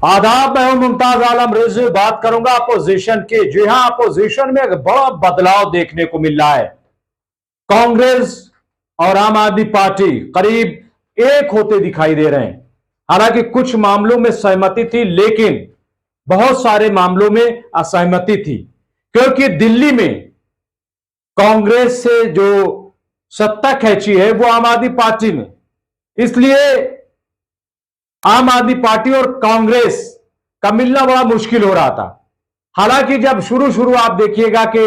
आदाब, मैं हूं मुमताज आलम रिजवी। बात करूंगा अपोजिशन की। जी हां, अपोजिशन में एक बड़ा बदलाव देखने को मिल रहा है। कांग्रेस और आम आदमी पार्टी करीब एक होते दिखाई दे रहे हैं। हालांकि कुछ मामलों में सहमति थी, लेकिन बहुत सारे मामलों में असहमति थी, क्योंकि दिल्ली में कांग्रेस से जो सत्ता खींची है वो आम आदमी पार्टी ने, इसलिए आम आदमी पार्टी और कांग्रेस का मिलना बड़ा मुश्किल हो रहा था। हालांकि जब शुरू शुरू आप देखिएगा कि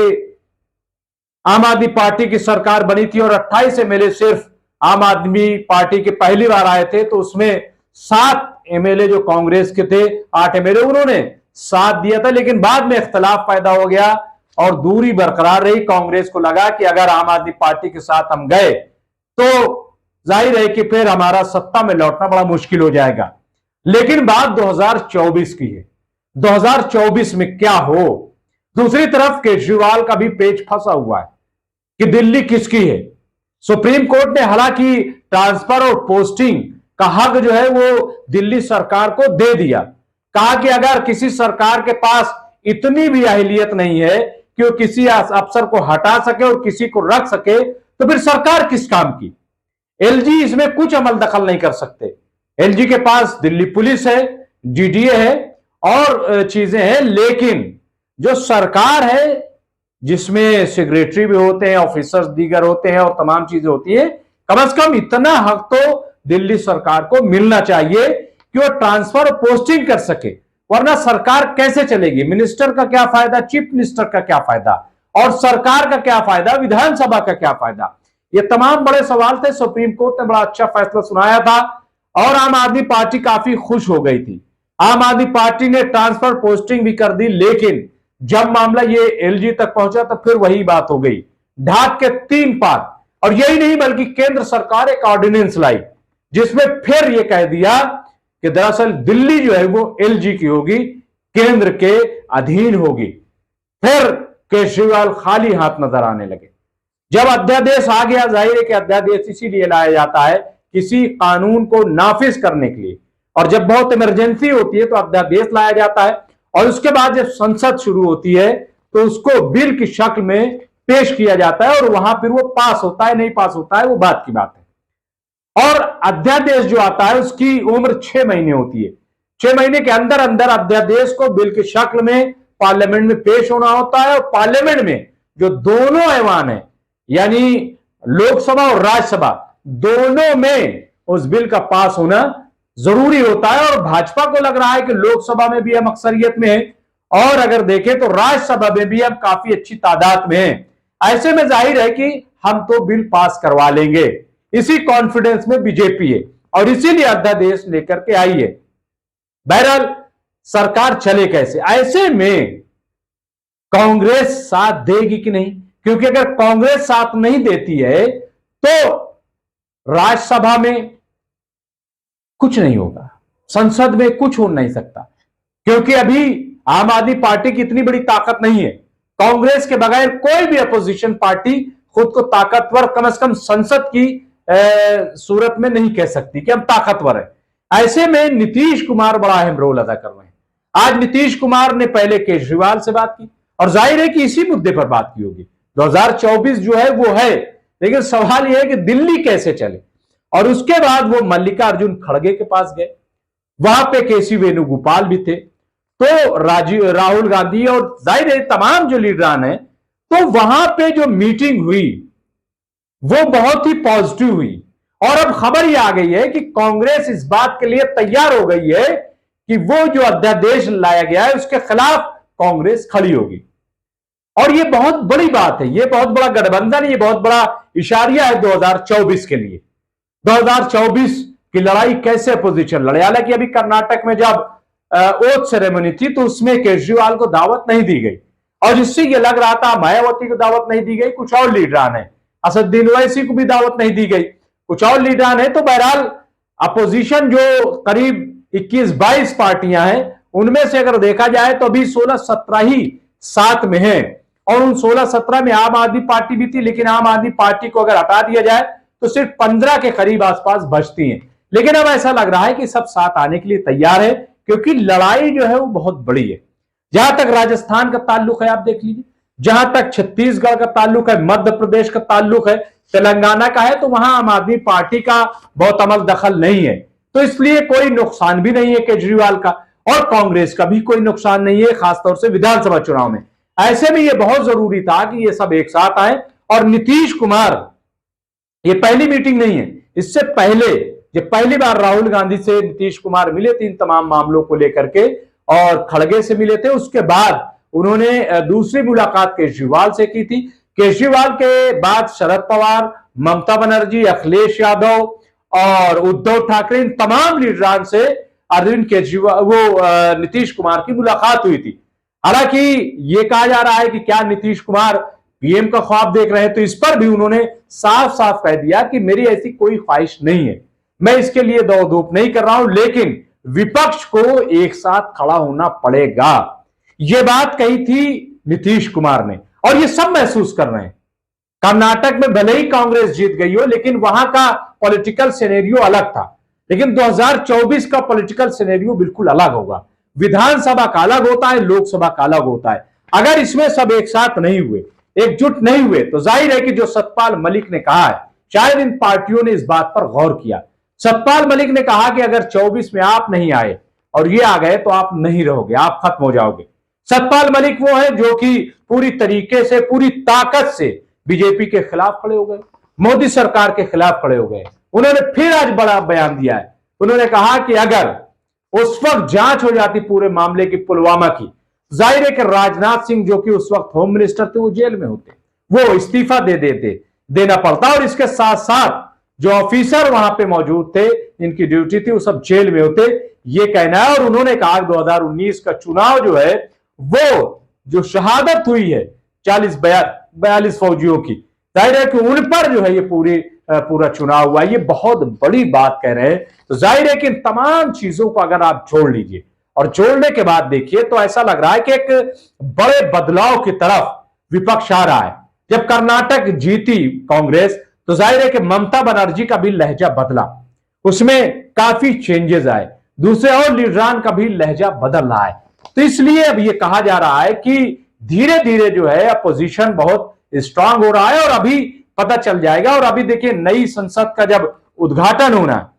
आम आदमी पार्टी की सरकार बनी थी और 28 एमएलए सिर्फ आम आदमी पार्टी के पहली बार आए थे, तो उसमें 7 एमएलए जो कांग्रेस के थे, 8 एमएलए उन्होंने साथ दिया था। लेकिन बाद में इख्तलाफ पैदा हो गया और दूरी बरकरार रही। कांग्रेस को लगा कि अगर आम आदमी पार्टी के साथ हम गए तो जाहिर है कि फिर हमारा सत्ता में लौटना बड़ा मुश्किल हो जाएगा। लेकिन बात 2024 की है। 2024 में क्या हो? दूसरी तरफ केजरीवाल का भी पेच फंसा हुआ है कि दिल्ली किसकी है। सुप्रीम कोर्ट ने हालांकि ट्रांसफर और पोस्टिंग का हक जो है वो दिल्ली सरकार को दे दिया। कहा कि अगर किसी सरकार के पास इतनी भी अहलियत नहीं है कि वो किसी अफसर को हटा सके और किसी को रख सके, तो फिर सरकार किस काम की? एलजी इसमें कुछ अमल दखल नहीं कर सकते। एलजी के पास दिल्ली पुलिस है, डीडीए है और चीजें हैं, लेकिन जो सरकार है जिसमें सेक्रेटरी भी होते हैं, ऑफिसर्स दीगर होते हैं और तमाम चीजें होती हैं, कम से कम इतना हक तो दिल्ली सरकार को मिलना चाहिए कि वो ट्रांसफर पोस्टिंग कर सके। वरना सरकार कैसे चलेगी? मिनिस्टर का क्या फायदा, चीफ मिनिस्टर का क्या फायदा, और सरकार का क्या फायदा, विधानसभा का क्या फायदा? ये तमाम बड़े सवाल थे। सुप्रीम कोर्ट ने बड़ा अच्छा फैसला सुनाया था और आम आदमी पार्टी काफी खुश हो गई थी। आम आदमी पार्टी ने ट्रांसफर पोस्टिंग भी कर दी, लेकिन जब मामला ये एलजी तक पहुंचा तो फिर वही बात हो गई, ढाक के 3 पात। और यही नहीं बल्कि केंद्र सरकार एक ऑर्डिनेंस लाई जिसमें फिर यह कह दिया कि दरअसल दिल्ली जो है वो एलजी की होगी, केंद्र के अधीन होगी। फिर केजरीवाल खाली हाथ नजर आने लगे। जब अध्यादेश आ गया, जाहिर है कि अध्यादेश इसीलिए लाया जाता है किसी कानून को नाफिज करने के लिए, और जब बहुत इमरजेंसी होती है तो अध्यादेश लाया जाता है। और उसके बाद जब संसद शुरू होती है तो उसको बिल की शक्ल में पेश किया जाता है और वहां फिर वो पास होता है, नहीं पास होता है वो बात की बात है। और अध्यादेश जो आता है उसकी उम्र 6 महीने होती है। 6 महीने के अंदर अंदर अध्यादेश को बिल की शक्ल में पार्लियामेंट में पेश होना होता है। और पार्लियामेंट में जो दोनों ऐवान है, यानी लोकसभा और राज्यसभा, दोनों में उस बिल का पास होना जरूरी होता है। और भाजपा को लग रहा है कि लोकसभा में भी हम अक्सरियत में हैं और अगर देखें तो राज्यसभा में भी हम काफी अच्छी तादाद में हैं। ऐसे में जाहिर है कि हम तो बिल पास करवा लेंगे। इसी कॉन्फिडेंस में बीजेपी है और इसीलिए अध्यादेश लेकर के आई है। बहरहाल सरकार चले कैसे? ऐसे में कांग्रेस साथ देगी कि नहीं? क्योंकि अगर कांग्रेस साथ नहीं देती है तो राज्यसभा में कुछ नहीं होगा, संसद में कुछ हो नहीं सकता, क्योंकि अभी आम आदमी पार्टी की इतनी बड़ी ताकत नहीं है। कांग्रेस के बगैर कोई भी अपोजिशन पार्टी खुद को ताकतवर कम से कम संसद की सूरत में नहीं कह सकती कि हम ताकतवर है। ऐसे में नीतीश कुमार बड़ा अहम रोल अदा कर रहे हैं। आज नीतीश कुमार ने पहले केजरीवाल से बात की और जाहिर है कि इसी मुद्दे पर बात की होगी। 2024 जो है वो है, लेकिन सवाल यह है कि दिल्ली कैसे चले। और उसके बाद वो मल्लिकार्जुन खड़गे के पास गए, वहां पे केसी वेणुगोपाल भी थे, तो राहुल गांधी और जाहिर है तमाम जो लीडरान है, तो वहां पे जो मीटिंग हुई वो बहुत ही पॉजिटिव हुई। और अब खबर यह आ गई है कि कांग्रेस इस बात के लिए तैयार हो गई है कि वो जो अध्यादेश लाया गया है उसके खिलाफ कांग्रेस खड़ी होगी। और ये बहुत बड़ी बात है, ये बहुत बड़ा गठबंधन, ये बहुत बड़ा इशारिया है 2024 के लिए। 2024 की लड़ाई कैसे अपोजिशन लड़े? हालांकि अभी कर्नाटक में जब ओथ सेरेमनी थी तो उसमें केजरीवाल को दावत नहीं दी गई और जिससे ये लग रहा था मायावती को दावत नहीं दी गई, कुछ और लीडरान है, असदुद्दीन ओवैसी को भी दावत नहीं दी गई, कुछ और लीडरान है। तो बहरहाल अपोजिशन जो करीब 21-22 पार्टियां हैं उनमें से अगर देखा जाए तो अभी 16-17 ही साथ में है। और उन 16-17 में आम आदमी पार्टी भी थी, लेकिन आम आदमी पार्टी को अगर हटा दिया जाए तो सिर्फ 15 के करीब आसपास बचती हैं। लेकिन अब ऐसा लग रहा है कि सब साथ आने के लिए तैयार है, क्योंकि लड़ाई जो है वो बहुत बड़ी है। जहां तक राजस्थान का ताल्लुक है आप देख लीजिए, जहां तक छत्तीसगढ़ का ताल्लुक है, मध्य प्रदेश का ताल्लुक है, तेलंगाना का है, तो वहां आम आदमी पार्टी का बहुत अमल दखल नहीं है, तो इसलिए कोई नुकसान भी नहीं है केजरीवाल का, और कांग्रेस का भी कोई नुकसान नहीं है, खासतौर से विधानसभा चुनाव में। ऐसे में यह बहुत जरूरी था कि ये सब एक साथ आए। और नीतीश कुमार, ये पहली मीटिंग नहीं है, इससे पहले जब पहली बार राहुल गांधी से नीतीश कुमार मिले थे इन तमाम मामलों को लेकर के, और खड़गे से मिले थे, उसके बाद उन्होंने दूसरी मुलाकात केजरीवाल से की थी। केजरीवाल के बाद शरद पवार, ममता बनर्जी, अखिलेश यादव और उद्धव ठाकरे, इन तमाम लीडरान से अरविंद केजरीवाल नीतीश कुमार की मुलाकात हुई थी। हालांकि यह कहा जा रहा है कि क्या नीतीश कुमार पीएम का ख्वाब देख रहे हैं, तो इस पर भी उन्होंने साफ साफ कह दिया कि मेरी ऐसी कोई ख्वाहिश नहीं है, मैं इसके लिए दौड़ धूप नहीं कर रहा हूं, लेकिन विपक्ष को एक साथ खड़ा होना पड़ेगा। यह बात कही थी नीतीश कुमार ने, और ये सब महसूस कर रहे हैं। कर्नाटक में भले ही कांग्रेस जीत गई हो, लेकिन वहां का पॉलिटिकल सिनेरियो अलग था, लेकिन 2024 का पॉलिटिकल सिनेरियो बिल्कुल अलग होगा। विधानसभा का अलग होता है, लोकसभा का अलग होता है। अगर इसमें सब एक साथ नहीं हुए, एकजुट नहीं हुए, तो जाहिर है कि जो सतपाल मलिक ने कहा है, शायद इन पार्टियों ने इस बात पर गौर किया। सतपाल मलिक ने कहा कि अगर 24 में आप नहीं आए और ये आ गए तो आप नहीं रहोगे, आप खत्म हो जाओगे। सतपाल मलिक वो है जो कि पूरी तरीके से, पूरी ताकत से बीजेपी के खिलाफ खड़े हो गए, मोदी सरकार के खिलाफ खड़े हो गए। उन्होंने फिर आज बड़ा बयान दिया है। उन्होंने कहा कि अगर उस वक्त जांच हो जाती पूरे मामले की, पुलवामा की, जाहिर है कि राजनाथ सिंह जो कि उस वक्त होम मिनिस्टर थे, वो जेल में होते, वो इस्तीफा देना पड़ता, और इसके साथ साथ जो ऑफिसर वहां पे मौजूद थे, इनकी ड्यूटी थी, वो सब जेल में होते, ये कहना है। और उन्होंने कहा 2019 का चुनाव जो है, वो जो शहादत हुई है 42 फौजियों की, जाहिर है कि उन पर जो है ये पूरा चुनाव हुआ। ये बहुत बड़ी बात कह रहे हैं। तो जाहिर है कि इन तमाम चीजों को अगर आप जोड़ लीजिए, और जोड़ने के बाद देखिए, तो ऐसा लग रहा है कि एक बड़े बदलाव की तरफ विपक्ष आ रहा है। जब कर्नाटक जीती कांग्रेस, तो जाहिर है कि ममता बनर्जी का भी लहजा बदला, उसमें काफी चेंजेस आए, दूसरे और लीडरान का भी लहजा बदल रहा है। तो इसलिए अब यह कहा जा रहा है कि धीरे धीरे जो है अपोजिशन बहुत स्ट्रांग हो रहा है, और अभी पता चल जाएगा। और अभी देखिए, नई संसद का जब उद्घाटन होना,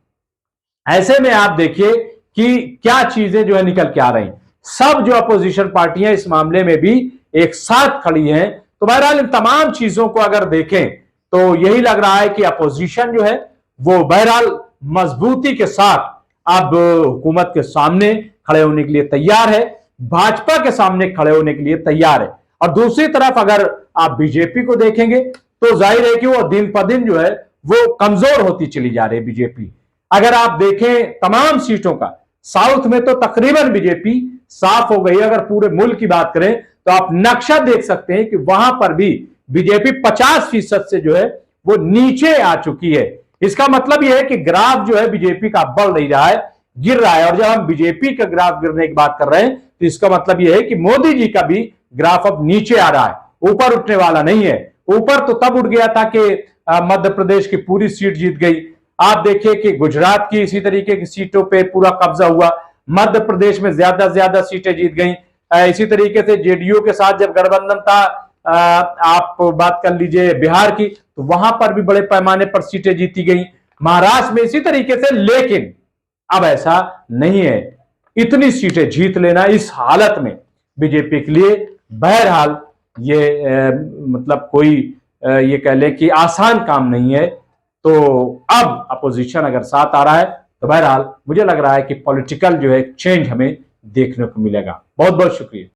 ऐसे में आप देखिए कि क्या चीजें जो है निकल के आ रही। सब जो अपोजिशन पार्टियां इस मामले में भी एक साथ खड़ी हैं। तो बहरहाल इन तमाम चीजों को अगर देखें, तो यही लग रहा है कि अपोजिशन जो है वो बहरहाल मजबूती के साथ अब हुकूमत के सामने खड़े होने के लिए तैयार है, भाजपा के सामने खड़े होने के लिए तैयार है। और दूसरी तरफ अगर आप बीजेपी को देखेंगे, तो जाहिर है कि वो दिन पर दिन जो है वो कमजोर होती चली जा रही है बीजेपी। अगर आप देखें तमाम सीटों का, साउथ में तो तकरीबन बीजेपी साफ हो गई। अगर पूरे मुल्क की बात करें, तो आप नक्शा देख सकते हैं कि वहां पर भी बीजेपी 50% से जो है वो नीचे आ चुकी है। इसका मतलब यह है कि ग्राफ जो है बीजेपी का बढ़ नहीं रहा है, गिर रहा है। और जब हम बीजेपी का ग्राफ गिरने की बात कर रहे हैं, तो इसका मतलब यह है कि मोदी जी का भी ग्राफ अब नीचे आ रहा है, ऊपर उठने वाला नहीं है। ऊपर तो तब उठ गया था कि मध्य प्रदेश की पूरी सीट जीत गई। आप देखिए कि गुजरात की इसी तरीके की सीटों पे पूरा कब्जा हुआ, मध्य प्रदेश में ज्यादा से ज्यादा सीटें जीत गई। इसी तरीके से जेडीयू के साथ जब गठबंधन था, आप बात कर लीजिए बिहार की, तो वहां पर भी बड़े पैमाने पर सीटें जीती गई, महाराष्ट्र में इसी तरीके से। लेकिन अब ऐसा नहीं है, इतनी सीटें जीत लेना इस हालत में बीजेपी के लिए बहरहाल ये मतलब कोई ये कह ले कि आसान काम नहीं है। तो अब अपोजिशन अगर साथ आ रहा है, तो बहरहाल मुझे लग रहा है कि पॉलिटिकल जो है चेंज हमें देखने को मिलेगा। बहुत बहुत शुक्रिया।